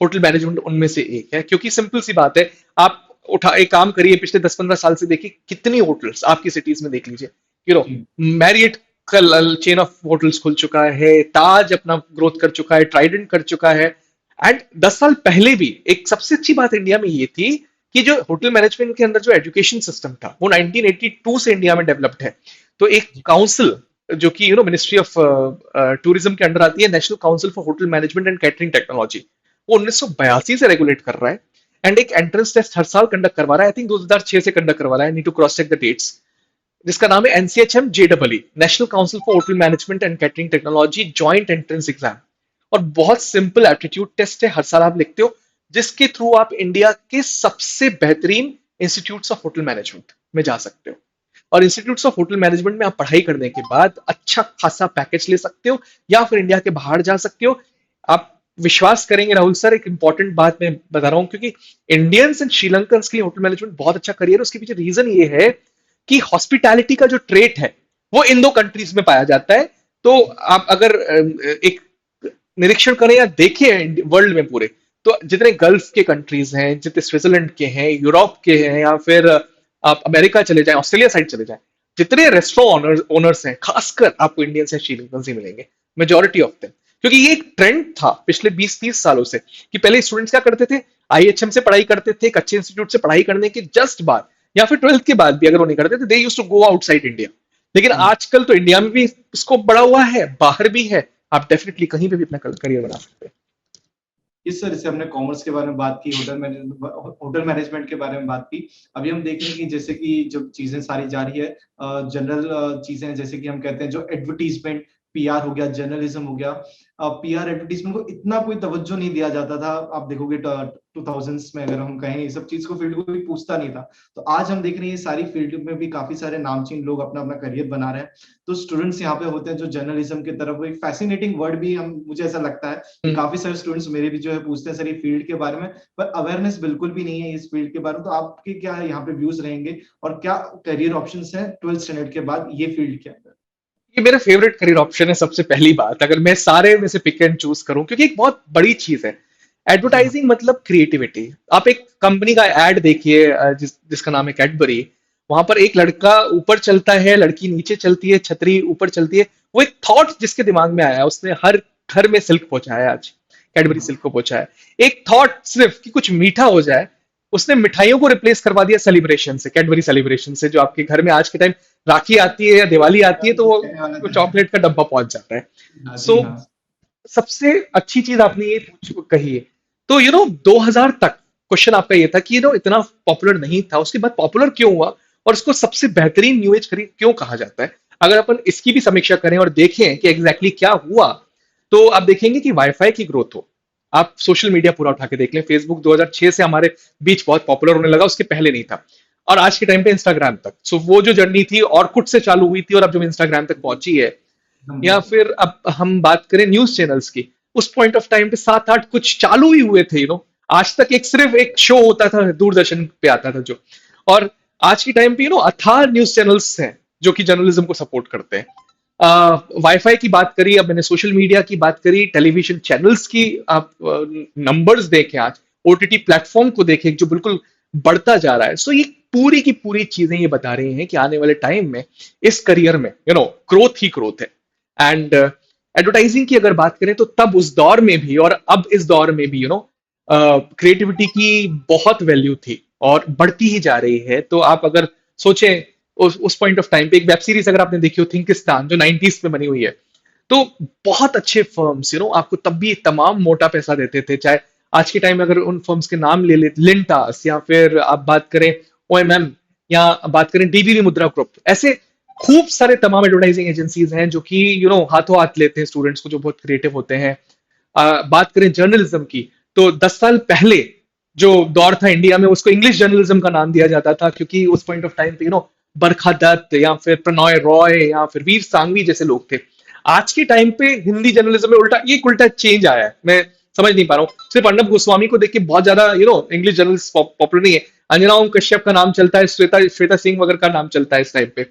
होटल मैनेजमेंट उनमें से एक है। क्योंकि सिंपल सी बात है, आप उठा एक काम करिए, पिछले 10-15 साल से देखिए कितनी होटल्स आपकी सिटीज में देख लीजिए। जी। मैरियट का चेन ऑफ होटल्स खुल चुका है, ताज अपना ग्रोथ कर चुका है, ट्राइडेंट कर चुका है। एंड 10 साल पहले भी एक सबसे अच्छी बात इंडिया में ये थी कि जो होटल मैनेजमेंट के अंदर जो एजुकेशन सिस्टम था वो 1982 से इंडिया में डेवलप्ड है। तो एक काउंसिल जो कि मिनिस्ट्री ऑफ टूरिज्म के अंडर आती है, national council for hotel management and catering technology, वो 1982 से रेगुलेट कर रहा है। एंड एक एंट्रेंस टेस्ट हर साल कंडक्ट करवा रहा है, आई थिंक 2006 से कंडक्ट करवा रहा है, need to cross check the dates, जिसका नाम है NCHM JW, national council for hotel management and catering technology joint entrance exam. और बहुत सिंपल एप्टीट्यूड टेस्ट है, हर साल आप लिखते हो, जिसके थ्रू आप इंडिया के सबसे बेहतरीन इंस्टीट्यूट्स ऑफ होटल मैनेजमेंट में जा सकते हो। और इंस्टीट्यूट्स ऑफ होटल मैनेजमेंट में आप पढ़ाई करने के बाद अच्छा खासा पैकेज ले सकते हो, या फिर इंडिया के बाहर जा सकते हो। आप विश्वास करेंगे राहुल सर, एक इंपॉर्टेंट बात मैं बता रहा हूं, क्योंकि इंडियंस एंड श्रीलंकन के लिए होटल मैनेजमेंट बहुत अच्छा करियर है। उसके पीछे रीजन ये है कि हॉस्पिटैलिटी का जो ट्रेट है वो इन दो कंट्रीज में पाया जाता है। तो आप अगर एक निरीक्षण करें या देखें वर्ल्ड में पूरे, तो जितने गल्फ के कंट्रीज हैं, जितने स्विट्जरलैंड के हैं, यूरोप के हैं, या फिर आप अमेरिका चले जाएं, ऑस्ट्रेलिया साइड चले जाएं, जितने रेस्टोरेंट ओनर्स हैं, खासकर आपको इंडियन से श्रीलंकन से मिलेंगे, मेजोरिटी ऑफ देम। क्योंकि ये एक ट्रेंड था पिछले 20-30 सालों से कि पहले स्टूडेंट्स क्या करते थे, आईएचएम से पढ़ाई करते थे, एक अच्छे इंस्टीट्यूट से पढ़ाई करने के जस्ट बाद, या फिर 12th के बाद भी अगर वो नहीं करते थे, they used to go outside India. लेकिन आजकल तो इंडिया में भी स्कोप बढ़ा हुआ है, बाहर भी है, आप डेफिनेटली कहीं पे भी अपना करियर बना सकते हैं। इस तरह से हमने कॉमर्स के बारे में बात की, होटल मैनेजमेंट के बारे में बात की। अभी हम देख रहे हैं कि जैसे कि जो चीजें सारी जा रही है, जनरल चीजें, जैसे कि हम कहते हैं जो एडवर्टीजमेंट, पीआर हो गया, जर्नलिज्म हो गया। पीआर एडवर्टीजमेंट को इतना कोई तवज्जो नहीं दिया जाता था, आप देखोगे 2000s में, अगर हम कहें, ये सब चीज को फील्ड को भी पूछता नहीं था। तो आज हम देख रहे हैं ये सारी फील्ड में भी काफी सारे नामचीन लोग अपना अपना करियर बना रहे हैं। तो स्टूडेंट्स यहाँ पे होते हैं जो जर्नलिज्म की तरफ, वो एक फैसिनेटिंग वर्ड भी हम, मुझे ऐसा लगता है कि काफी सारे स्टूडेंट्स मेरे भी जो है पूछते हैं सर ये फील्ड के बारे में, पर अवेयरनेस बिल्कुल भी नहीं है इस फील्ड के बारे में। तो आपके क्या यहाँ पे व्यूज रहेंगे, और क्या करियर ऑप्शंस हैं 12th स्टैंडर्ड के बाद ये फील्ड के अंदर? ये मेरा फेवरेट करियर ऑप्शन है, सबसे पहली बात, अगर मैं सारे में से पिक एंड चूज करूं, क्योंकि एक बहुत बड़ी चीज है जी हाँ। एडवर्टाइजिंग, मतलब क्रिएटिविटी। आप एक कंपनी का एड देखिए, जिसका नाम है कैडबरी। वहां पर एक लड़का ऊपर चलता है, लड़की नीचे चलती है, छतरी ऊपर चलती है। वो एक थॉट जिसके दिमाग में आया, उसने हर घर में सिल्क पहुंचाया, आज कैडबरी सिल्क को पहुंचाया। एक थॉट सिर्फ कि कुछ मीठा हो जाए, उसने मिठाइयों को रिप्लेस करवा दिया सेलिब्रेशन से, कैडबरी सेलिब्रेशन से, जो आपके घर में आज के टाइम राखी आती है या दिवाली आती है तो कहने वाला वो था। चॉकलेट का डब्बा पहुंच जाता है। हाँ सो जी हाँ। सबसे अच्छी चीज आपने ये कही है। तो 2000 तक क्वेश्चन आपका ये था कि इतना पॉपुलर नहीं था, उसके बाद पॉपुलर क्यों हुआ और उसको सबसे बेहतरीन न्यू एज खरीद क्यों कहा जाता है। अगर अपन इसकी भी समीक्षा करें और देखें कि एग्जैक्टली क्या हुआ, तो आप देखेंगे कि वाईफाई की ग्रोथ हो। आप सोशल मीडिया पूरा उठा के देख लें, फेसबुक 2006 से हमारे बीच बहुत पॉपुलर होने लगा, उसके पहले नहीं था। और आज के टाइम पे इंस्टाग्राम तक, सो वो जो जर्नी थी और कुछ से चालू हुई थी और अब जो इंस्टाग्राम तक पहुंची है। एकदम या बिल्कुल। फिर अब हम बात करें न्यूज चैनल्स की, उस पॉइंट ऑफ टाइम पे 7-8 कुछ चालू ही हुए थे। आज तक एक सिर्फ एक शो होता था दूरदर्शन पे आता था जो। और आज के टाइम पे अथाह न्यूज चैनल्स हैं जो कि जर्नलिज्म को सपोर्ट करते हैं। वाईफाई की बात करी, अब मैंने सोशल मीडिया की बात करी, टेलीविजन चैनल्स की आप नंबर्स देखें, आज ओटीटी प्लेटफॉर्म को देखें जो बिल्कुल बढ़ता जा रहा है। सो ये पूरी की पूरी चीजें ये बता रही हैं कि आने वाले टाइम में इस करियर में ग्रोथ ही ग्रोथ है। एंड एडवर्टाइजिंग की अगर बात करें तो तब उस दौर में भी और अब इस दौर में भी क्रिएटिविटी की बहुत वैल्यू थी और बढ़ती ही जा रही है। तो आप अगर सोचें उस पॉइंट ऑफ टाइम पे एक वेब सीरीज अगर आपने देखी हो थिंकिस्तान, जो 90s में बनी हुई है, तो बहुत अच्छे फर्म्स आपको तब भी तमाम मोटा पैसा देते थे। चाहे आज के टाइम में अगर उन फर्म्स के नाम ले ले, लिंटास, या फिर आप बात करें ओएमएम, या बात करें डीबीवी मुद्रा ग्रुप, ऐसे खूब सारे तमाम एडवर्टाइजिंग एजेंसीज हैं जो कि हाथों हाथ लेते हैं स्टूडेंट्स को जो बहुत क्रिएटिव होते हैं। बात करें जर्नलिज्म की, तो 10 साल पहले जो दौर था इंडिया में, उसको इंग्लिश जर्नलिज्म का नाम दिया जाता था, क्योंकि उस पॉइंट ऑफ टाइम पे बरखा दत्त या फिर प्रणॉय रॉय या फिर वीर सांघवी जैसे लोग थे। आज के टाइम पे हिंदी जर्नलिज्म में उल्टा चेंज आया है। मैं समझ नहीं पा रहा हूँ, सिर्फ अर्नब गोस्वामी को देख के बहुत ज्यादा इंग्लिश जर्नलिस्ट पॉपुलर नहीं है। अंजना ओम कश्यप का नाम चलता है, श्वेता श्वेता सिंह वगैरह का नाम चलता है इस टाइम पे।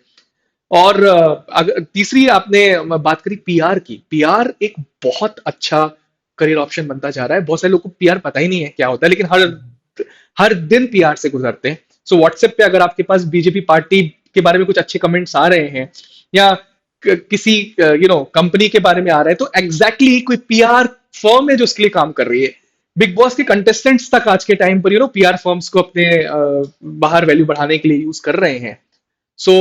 और अगर तीसरी आपने बात करी पीआर की, पीआर एक बहुत अच्छा करियर ऑप्शन बनता जा रहा है। बहुत सारे लोगों को पीआर पता ही नहीं है क्या होता है, लेकिन हर हर दिन पीआर से गुजरते हैं। सो व्हाट्सएप पे अगर आपके पास बीजेपी पार्टी के बारे में कुछ अच्छे कमेंट्स आ रहे हैं, या किसी कंपनी के बारे में आ रहा है, तो एग्जैक्टली कोई पीआर फर्म है जो उसके लिए काम कर रही है। बिग बॉस के कंटेस्टेंट्स तक आज के टाइम पर पीआर फर्म्स को अपने बाहर वैल्यू बढ़ाने के लिए यूज कर रहे हैं। सो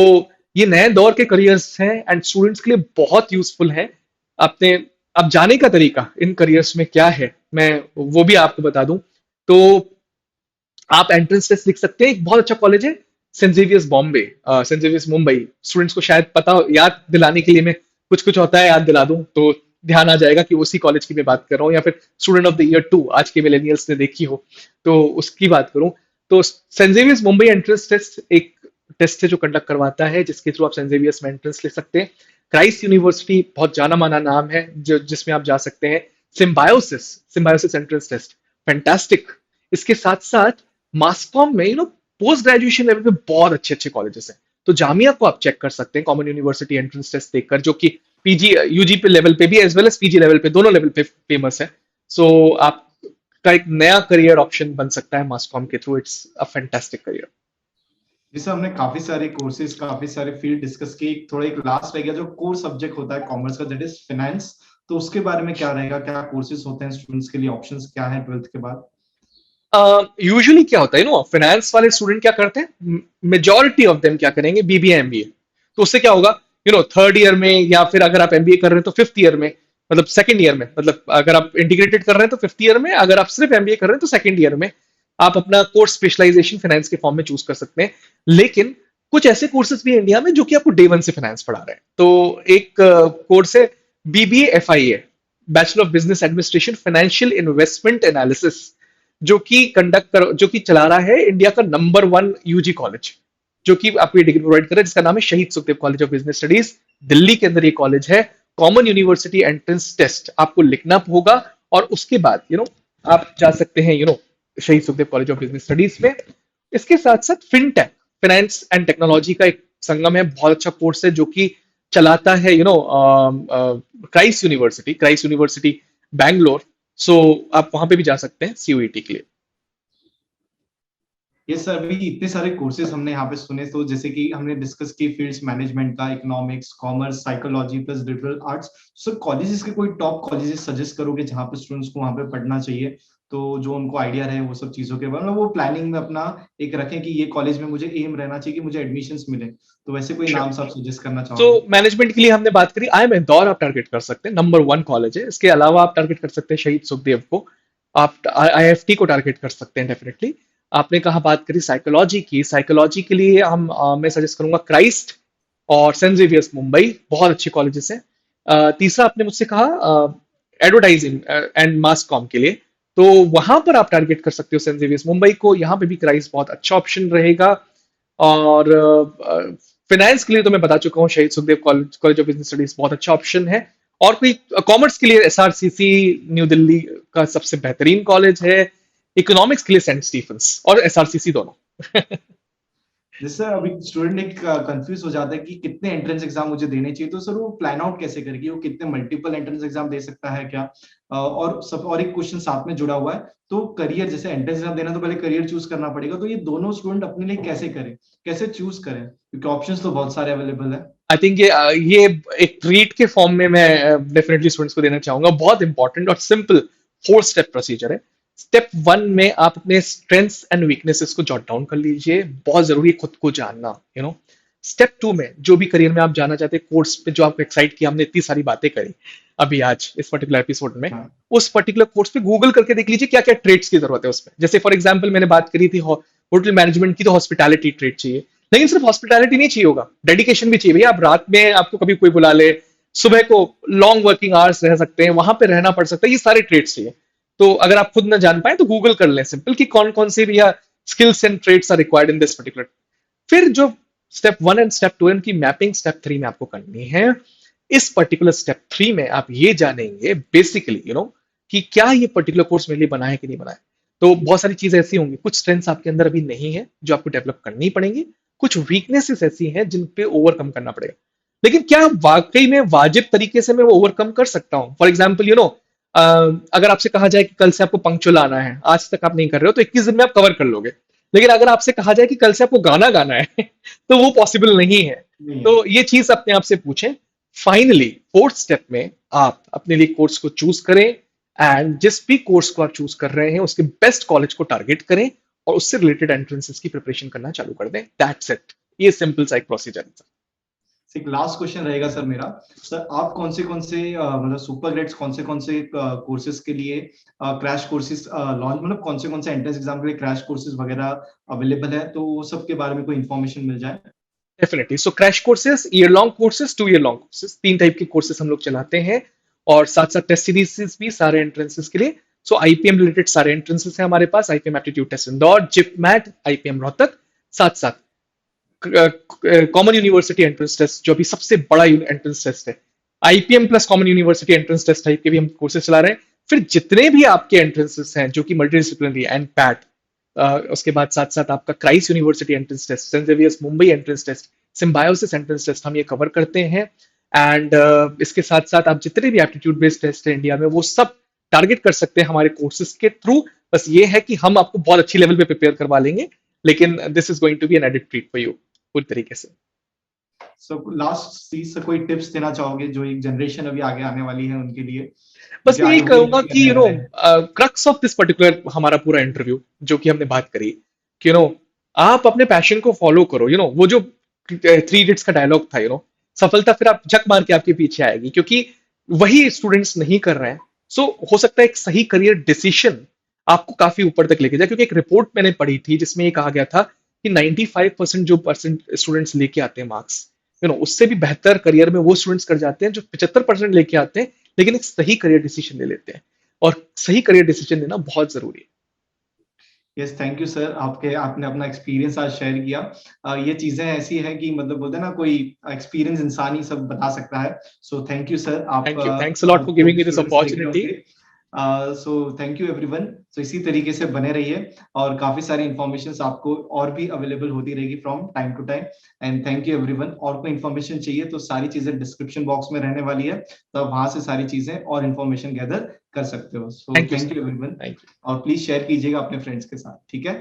ये नए दौर के करियर्स हैं एंड स्टूडेंट्स के लिए बहुत यूजफुल है। अपने अब जाने का तरीका इन करियर्स में क्या है, मैं वो भी आपको बता दूं। तो आप एंट्रेंस टेस्ट लिख सकते हैं, एक बहुत अच्छा कॉलेज है St Xavier's Bombay, St Xavier's Mumbai. Students को शायद पता हो, याद दिलाने के लिए मैं कुछ कुछ होता है याद दिला दूं तो ध्यान आ जाएगा कि उसी कॉलेज की मैं बात कर रहा हूँ। या फिर स्टूडेंट ऑफ द ईयर 2 आज के मिलेनियल्स ने देखी हो तो उसकी बात करूं, तो St Xavier's Mumbai entrance test एक टेस्ट है जो कंडक्ट करवाता है, जिसके थ्रू आप सेंट जेवियर्स में एंट्रेंस ले सकते हैं। क्राइस्ट यूनिवर्सिटी बहुत जाना माना नाम है जो जिसमें आप जा सकते हैं। Symbiosis Symbiosis entrance test fantastic. इसके साथ साथ मासकॉम में पोस्ट ग्रेजुएशन लेवल पे बहुत अच्छे अच्छे कॉलेजेस हैं। तो जामिया को आप चेक कर सकते हैं कॉमन यूनिवर्सिटी एंट्रेंस टेस्ट देखकर, जो कि पीजी यूजी पे लेवल पे भी as well as PG level पे, दोनों लेवल पे फेमस है। सो आपका एक नया करियर ऑप्शन बन सकता है मासकॉम के through. It's a fantastic career. जैसे हमने काफी सारे कोर्सेज काफी सारे फील्ड डिस्कस किए, थोड़ा एक लास्ट रह गया जो कोर सब्जेक्ट होता है कॉमर्स का, दैट इज फाइनेंस। तो उसके बारे में क्या रहेगा, क्या कोर्सेज होते हैं स्टूडेंट्स के लिए, ऑप्शंस क्या है 12th के बाद? यूजुअली क्या होता है फाइनेंस वाले स्टूडेंट क्या करते हैं, मेजोरिटी ऑफ देम क्या करेंगे, बीबीए एमबीए। तो उससे क्या होगा, थर्ड ईयर में, या फिर अगर आप एमबीए कर रहे हैं तो फिफ्थ ईयर में, मतलब सेकंड ईयर में, मतलब अगर आप इंटीग्रेटेड कर रहे हैं तो फिफ्थ ईयर में, अगर आप सिर्फ एमबीए कर रहे हैं तो सेकंड ईयर में आप अपना कोर्स स्पेशलाइजेशन फाइनेंस के फॉर्म में चूज कर सकते हैं। लेकिन कुछ ऐसे कोर्सेज भी है इंडिया में जो कि आपको डे वन से फाइनेंस पढ़ा रहे हैं। तो एक कोर्स है BBA FIA, bachelor of business administration financial investment analysis, जो कि चला रहा है इंडिया का नंबर 1 यूजी कॉलेज, जो कि आपको डिग्री प्रोवाइड कर रहा है, जिसका नाम है शहीद Sukhdev college of business studies. Delhi के अंदर ये कॉलेज है। कॉमन यूनिवर्सिटी एंट्रेंस टेस्ट आपको लिखना होगा और उसके बाद आप जा सकते हैं शहीद Sukhdev college of business studies में। इसके साथ साथ फिनटेक, फाइनेंस एंड टेक्नोलॉजी का एक संगम है, बहुत अच्छा कोर्स है जो कि चलाता है क्राइस्ट यूनिवर्सिटी बैंगलोर। सो आप वहां पे भी जा सकते हैं सीयूईटी के लिए। ये सर अभी इतने सारे कोर्सेज हमने यहाँ पे सुने, तो जैसे कि हमने डिस्कस की फील्ड्स मैनेजमेंट का, economics, commerce, psychology plus liberal arts. Sir colleges के कोई टॉप कॉलेजेस सजेस्ट करोगे जहाँ पे स्टूडेंट्स को वहाँ पे पढ़ना चाहिए? तो जो उनको आइडिया रहे वो सब चीजों के बारे में, वो प्लानिंग में अपना एक रखें कि ये कॉलेज में मुझे एम रहना चाहिए कि मुझे एडमिशंस मिले। तो वैसे कोई नाम आप सजेस्ट करना तो चाहोगे? मैनेजमेंट के लिए हमने बात करी, आई एम इंदौर आप टारगेट कर सकते हैं, नंबर वन कॉलेज है। इसके अलावा आप टारगेट कर सकते हैं शहीद सुखदेव को, आप आईएफटी को टारगेट कर सकते हैं डेफिनेटली। आपने कहा बात करी साइकोलॉजी की, साइकोलॉजी के लिए हम मैं सजेस्ट करूंगा क्राइस्ट और सेंट जेवियर्स मुंबई, बहुत अच्छे कॉलेजेस हैं। तीसरा आपने मुझसे कहा एडवर्टाइजिंग एंड मास कॉम के लिए, तो वहां पर आप टारगेट कर सकते हो सेंट जेवियर्स मुंबई को, यहाँ पे भी क्राइस्ट बहुत अच्छा ऑप्शन रहेगा। और फाइनेंस के लिए तो मैं बता चुका हूँ शहीद Sukhdev college, college of business studies बहुत अच्छा ऑप्शन है। और कोई कॉमर्स के लिए एसआरसीसी न्यू दिल्ली का सबसे बेहतरीन कॉलेज है। इकोनॉमिक्स के लिए सेंट स्टीफेंस और एसआरसीसी दोनों। जैसे अभी स्टूडेंट एक कंफ्यूज हो जाता है कि कितने एंट्रेंस एग्जाम मुझे देने चाहिए, तो सर वो प्लान आउट कैसे करेगी, वो कितने मल्टीपल एंट्रेंस एग्जाम दे सकता है क्या? और सब, और एक क्वेश्चन साथ में जुड़ा हुआ है, तो करियर जैसे एंट्रेंस एग्जाम देना तो पहले करियर चूज करना पड़ेगा, तो ये दोनों स्टूडेंट अपने लिए कैसे करें, कैसे चूज करें, क्योंकि ऑप्शंस तो बहुत सारे अवेलेबल है। आई थिंक ये एक ट्रीट के फॉर्म में मैं डेफिनेटली स्टूडेंट्स को देना चाहूंगा, बहुत इंपॉर्टेंट और सिंपल 4 स्टेप प्रोसीजर है। स्टेप 1 में आप अपने स्ट्रेंथ्स एंड वीकनेसेस को जॉट डाउन कर लीजिए, बहुत जरूरी है खुद को जानना, यू नो। स्टेप 2 में जो भी करियर में आप जाना चाहते हैं, कोर्स पे जो आपको एक्साइट किया, हमने इतनी सारी बातें करी अभी आज इस पर्टिकुलर एपिसोड में, हाँ। उस पर्टिकुलर कोर्स पे गूगल करके देख लीजिए क्या क्या ट्रेड्स की जरूरत है उसमें। जैसे फॉर एग्जाम्पल मैंने बात करी थी होटल मैनेजमेंट की, तो हॉस्पिटैलिटी ट्रेड चाहिए। लेकिन सिर्फ हॉस्पिटैलिटी नहीं चाहिए होगा, डेडिकेशन भी चाहिए भैया। आप रात में आपको कभी कोई बुला ले, सुबह को लॉन्ग वर्किंग आवर्स रह सकते हैं, वहां पे रहना पड़ सकता है, ये सारे ट्रेड्स चाहिए। तो अगर आप खुद ना जान पाए तो गूगल कर लें सिंपल कि कौन कौन से भैया skills and trades are required in this particular. फिर जो स्टेप 1 एंड स्टेप 2 की मैपिंग स्टेप 3 में आपको करनी है। इस पर्टिकुलर स्टेप 3 में आप ये जानेंगे बेसिकली, यू नो, कि क्या ये पर्टिकुलर कोर्स मेरे लिए बना है कि नहीं बना है। तो बहुत सारी चीजें ऐसी होंगी, कुछ स्ट्रेंथ्स आपके अंदर अभी नहीं है जो आपको डेवलप करनी पड़ेंगी, कुछ वीकनेसेस ऐसी हैं जिन पे ओवरकम करना पड़ेगा। लेकिन क्या वाकई में वाजिब तरीके से मैं वो ओवरकम कर सकता हूँ? फॉर एग्जाम्पल, यू नो, अगर आपसे कहा जाए कि कल से आपको पंक्चुअल आना है, आज तक आप नहीं कर रहे हो, तो 21 दिन में आप कवर कर लोगे। लेकिन अगर आपसे कहा जाए कि कल से आपको गाना गाना है तो वो पॉसिबल नहीं है। नहीं है। तो ये चीज अपने आप से पूछें। फाइनली 4th स्टेप में आप अपने लिए कोर्स को चूज करें, एंड जिस भी कोर्स को आप चूज कर रहे हैं उसके बेस्ट कॉलेज को टारगेट करें और उससे रिलेटेड एंट्रेंसेस की प्रिपरेशन करना चालू कर दें। That's it. ये सिंपल सा एक प्रोसीजर है। एक लास्ट क्वेश्चन रहेगा सर मेरा। सर आप कौन से मतलब सुपर ग्रेड्स कौन से कोर्सेज के लिए क्रैश कोर्सेज लॉन्च, मतलब कौन से एंट्रेंस एग्जाम के लिए क्रैश कोर्सेज वगैरह अवेलेबल है, तो वो सब के बारे में कोई इन्फॉर्मेशन मिल जाए? Definitely. So crash courses, year long courses, 2 year long courses, 3 type के कोर्सेज हम लोग चलाते हैं। और साथ साथ टेस्ट सीरीज भी सारे एंट्रेंसेस के लिए। सो आईपीएम रिलेटेड सारे एंट्रेंसेस हैं हमारे पास, IPM aptitude test Indore, JIPMAT, IPM Rohtak. साथ साथ कॉमन यूनिवर्सिटी एंट्रेंस टेस्ट जो अभी सबसे बड़ा एंट्रेंस टेस्ट है, IPM plus common university entrance test type के भी हम कोर्सेज चला रहे हैं। फिर जितने भी आपके एंट्रेंसेस हैं जो कि मल्टी डिसिप्लिनरी एंड पैट, उसके बाद साथ साथ आपका Christ university entrance test, St Xavier's Mumbai entrance test, Symbiosis entrance test, हम ये कवर करते हैं। एंड इसके साथ साथ आप जितने भी एप्टीट्यूड बेस्ड टेस्ट है इंडिया में, वो सब टारगेट कर सकते हैं हमारे कोर्सेज के थ्रू। बस ये है कि हम आपको बहुत अच्छी लेवल पे प्रिपेयर करवा लेंगे, लेकिन this is going to be an added treat for you पूरी तरीके से। सो लास्ट चीज से कोई टिप्स देना चाहोगे जो एक जनरेशन अभी आगे आने वाली है उनके लिए, बस क्योंकि मैं आगे यही वही कहूंगा लड़के कि, रहने यू नो, वाले हैं। क्रक्स ऑफ दिस पर्टिकुलर हमारा पूरा इंटरव्यू जो कि हमने बात करी, कि, यू नो, आप अपने पैशन को फॉलो करो। यू नो, वो जो 3 इडियट्स का डायलॉग था, यू नो, सफलता फिर आप झक मार के आपके पीछे आएगी, क्योंकि वही स्टूडेंट्स नहीं कर रहे हैं। सो हो सकता है एक सही करियर डिसीजन आपको काफी ऊपर तक लेके जाए, क्योंकि एक रिपोर्ट मैंने पढ़ी थी जिसमें ये कहा गया था कि 95% जो परसेंट स्टूडेंट्स लेके आते हैं मार्क्स, यू नो, उससे भी बेहतर करियर में वो स्टूडेंट्स कर जाते हैं जो 75% लेके आते हैं, लेकिन एक सही करियर डिसीजन ले लेते हैं। और सही करियर डिसीजन लेना बहुत जरूरी है। यस, थैंक यू सर, आपके आपने अपना एक्सपीरियंस आज शेयर किया। ये चीजें ऐसी हैं कि मतलब बोलते हैं ना, कोई एक्सपीरियंस इंसान ही सब बता सकता है। सो थैंक यू सर, आप thank you, thanks a lot for जो गिविंग भी मी दिस स्टूडेंट्स देख रहे अपॉर्चुनिटी। होंगे, सो थैंक यू एवरीवन। सो इसी तरीके से बने रहिए, और काफी सारी इंफॉर्मेशन आपको और भी अवेलेबल होती रहेगी from time to time. And thank you everyone. और कोई इंफॉर्मेशन चाहिए तो सारी चीजें डिस्क्रिप्शन बॉक्स में रहने वाली है, तो आप वहां से सारी चीजें और इंफॉर्मेशन गैदर कर सकते हो। So thank you thank sir. You everyone. Thank you. और प्लीज शेयर कीजिएगा अपने फ्रेंड्स के साथ, ठीक है?